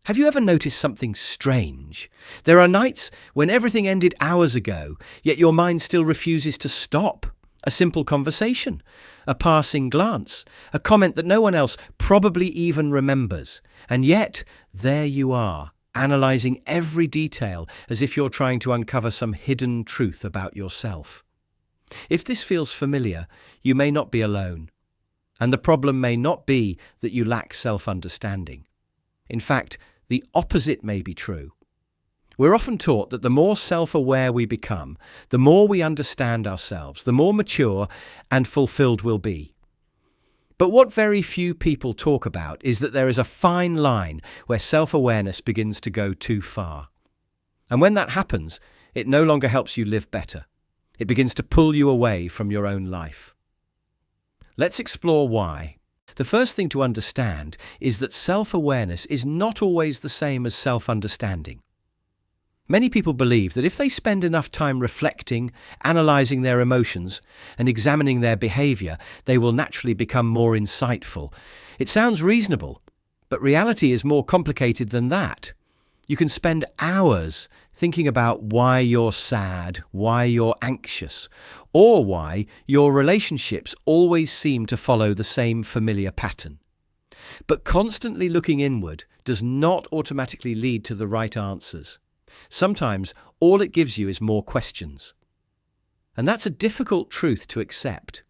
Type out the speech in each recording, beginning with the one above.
Have you ever noticed something strange? There are nights when everything ended hours ago, yet your mind still refuses to stop. A simple conversation, a passing glance, a comment that no one else probably even remembers. And yet, there you are, analysing every detail as if you're trying to uncover some hidden truth about yourself. If this feels familiar, you may not be alone. And the problem may not be that you lack self-understanding. In fact, the opposite may be true. We're often taught that the more self-aware we become, the more we understand ourselves, the more mature and fulfilled we'll be. But what very few people talk about is that there is a fine line where self-awareness begins to go too far. And when that happens, it no longer helps you live better. It begins to pull you away from your own life. Let's explore why. The first thing to understand is that self-awareness is not always the same as self-understanding. Many people believe that if they spend enough time reflecting, analysing their emotions, and examining their behaviour, they will naturally become more insightful. It sounds reasonable, but reality is more complicated than that. You can spend hours thinking about why you're sad, why you're anxious, or why your relationships always seem to follow the same familiar pattern. But constantly looking inward does not automatically lead to the right answers. Sometimes all it gives you is more questions. And that's a difficult truth to accept.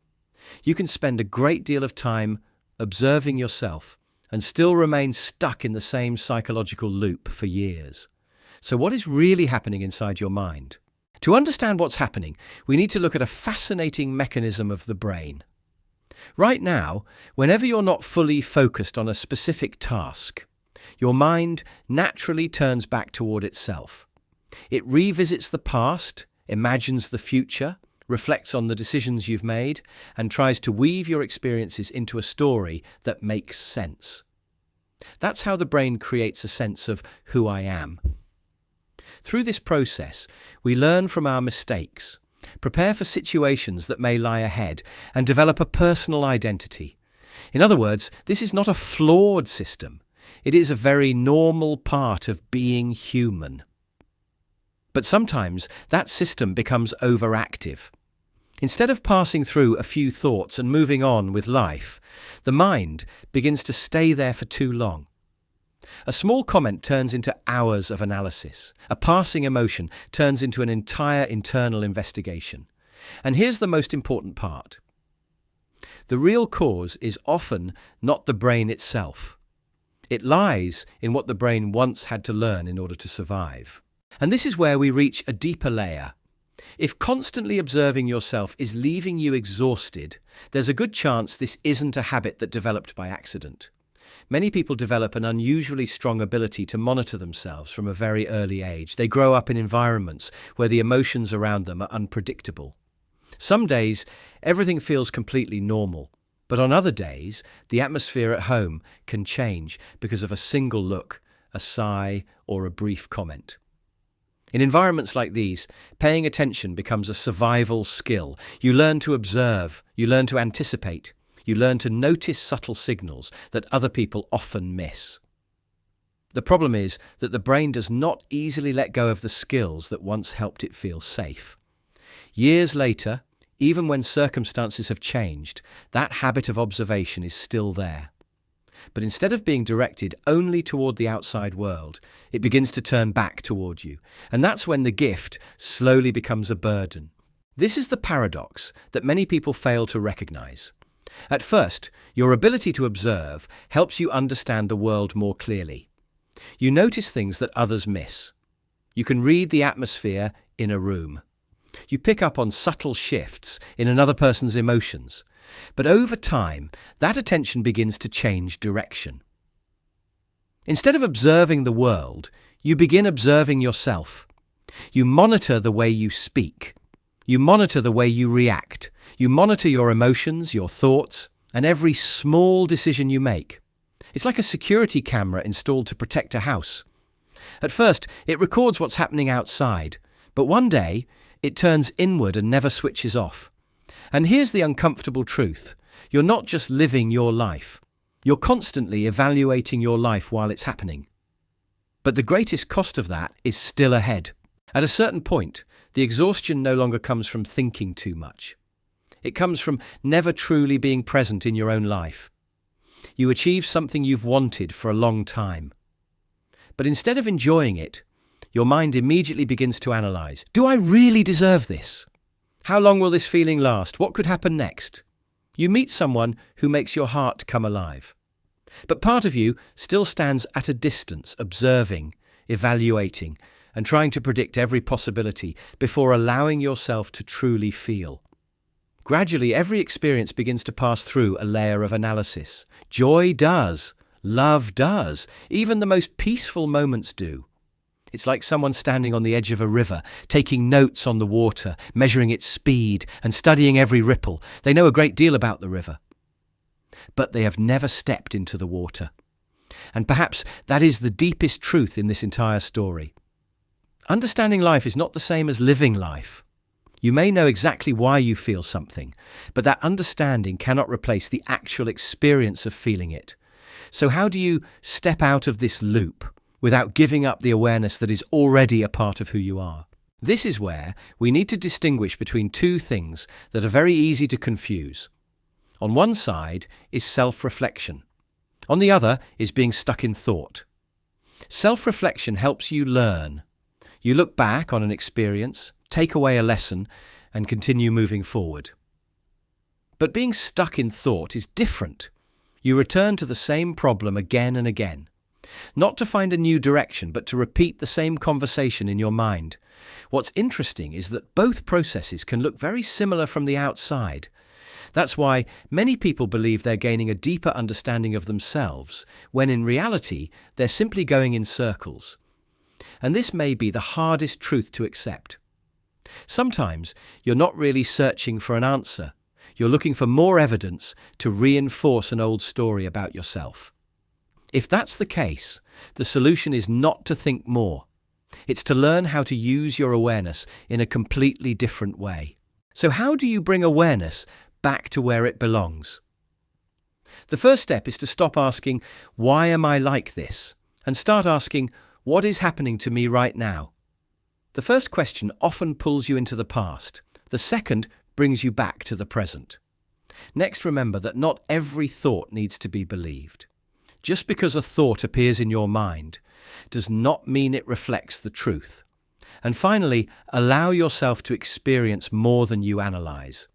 You can spend a great deal of time observing yourself and still remain stuck in the same psychological loop for years. So what is really happening inside your mind? To understand what's happening, we need to look at a fascinating mechanism of the brain. Right now, whenever you're not fully focused on a specific task, your mind naturally turns back toward itself. It revisits the past, imagines the future, reflects on the decisions you've made, and tries to weave your experiences into a story that makes sense. That's how the brain creates a sense of who I am. Through this process, we learn from our mistakes, prepare for situations that may lie ahead, and develop a personal identity. In other words, this is not a flawed system. It is a very normal part of being human. But sometimes that system becomes overactive. Instead of passing through a few thoughts and moving on with life, the mind begins to stay there for too long. A small comment turns into hours of analysis. A passing emotion turns into an entire internal investigation. And here's the most important part. The real cause is often not the brain itself. It lies in what the brain once had to learn in order to survive. And this is where we reach a deeper layer. If constantly observing yourself is leaving you exhausted, there's a good chance this isn't a habit that developed by accident. Many people develop an unusually strong ability to monitor themselves from a very early age. They grow up in environments where the emotions around them are unpredictable. Some days, everything feels completely normal, but on other days, the atmosphere at home can change because of a single look, a sigh, or a brief comment. In environments like these, paying attention becomes a survival skill. You learn to observe, you learn to anticipate, you learn to notice subtle signals that other people often miss. The problem is that the brain does not easily let go of the skills that once helped it feel safe. Years later, even when circumstances have changed, that habit of observation is still there. But instead of being directed only toward the outside world, it begins to turn back toward you. And that's when the gift slowly becomes a burden. This is the paradox that many people fail to recognize. At first, your ability to observe helps you understand the world more clearly. You notice things that others miss. You can read the atmosphere in a room. You pick up on subtle shifts in another person's emotions. But over time, that attention begins to change direction. Instead of observing the world, you begin observing yourself. You monitor the way you speak. You monitor the way you react. You monitor your emotions, your thoughts, and every small decision you make. It's like a security camera installed to protect a house. At first, it records what's happening outside, but one day, it turns inward and never switches off. And here's the uncomfortable truth. You're not just living your life. You're constantly evaluating your life while it's happening. But the greatest cost of that is still ahead. At a certain point, the exhaustion no longer comes from thinking too much. It comes from never truly being present in your own life. You achieve something you've wanted for a long time. But instead of enjoying it, your mind immediately begins to analyze. Do I really deserve this? How long will this feeling last? What could happen next? You meet someone who makes your heart come alive. But part of you still stands at a distance, observing, evaluating, and trying to predict every possibility before allowing yourself to truly feel. Gradually, every experience begins to pass through a layer of analysis. Joy does. Love does. Even the most peaceful moments do. It's like someone standing on the edge of a river, taking notes on the water, measuring its speed, and studying every ripple. They know a great deal about the river, but they have never stepped into the water. And perhaps that is the deepest truth in this entire story. Understanding life is not the same as living life. You may know exactly why you feel something, but that understanding cannot replace the actual experience of feeling it. So how do you step out of this loop without giving up the awareness that is already a part of who you are? This is where we need to distinguish between two things that are very easy to confuse. On one side is self-reflection. On the other is being stuck in thought. Self-reflection helps you learn. You look back on an experience, take away a lesson, and continue moving forward. But being stuck in thought is different. You return to the same problem again and again. Not to find a new direction, but to repeat the same conversation in your mind. What's interesting is that both processes can look very similar from the outside. That's why many people believe they're gaining a deeper understanding of themselves, when in reality, they're simply going in circles. And this may be the hardest truth to accept. Sometimes you're not really searching for an answer. You're looking for more evidence to reinforce an old story about yourself. If that's the case, the solution is not to think more. It's to learn how to use your awareness in a completely different way. So how do you bring awareness back to where it belongs? The first step is to stop asking, why am I like this? And start asking, what is happening to me right now? The first question often pulls you into the past. The second brings you back to the present. Next, remember that not every thought needs to be believed. Just because a thought appears in your mind does not mean it reflects the truth. And finally, allow yourself to experience more than you analyze.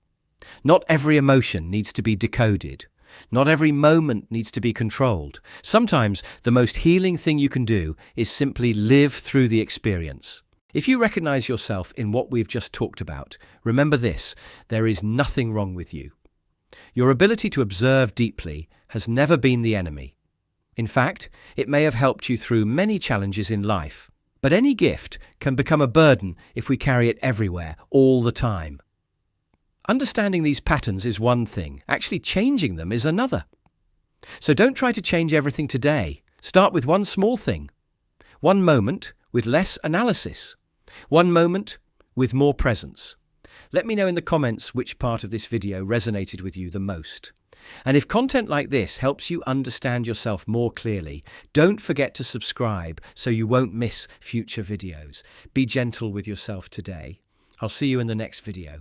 Not every emotion needs to be decoded. Not every moment needs to be controlled. Sometimes the most healing thing you can do is simply live through the experience. If you recognize yourself in what we've just talked about, remember this: there is nothing wrong with you. Your ability to observe deeply has never been the enemy. In fact, it may have helped you through many challenges in life. But any gift can become a burden if we carry it everywhere, all the time. Understanding these patterns is one thing. Actually changing them is another. So don't try to change everything today. Start with one small thing. One moment with less analysis. One moment with more presence. Let me know in the comments which part of this video resonated with you the most. And if content like this helps you understand yourself more clearly, don't forget to subscribe so you won't miss future videos. Be gentle with yourself today. I'll see you in the next video.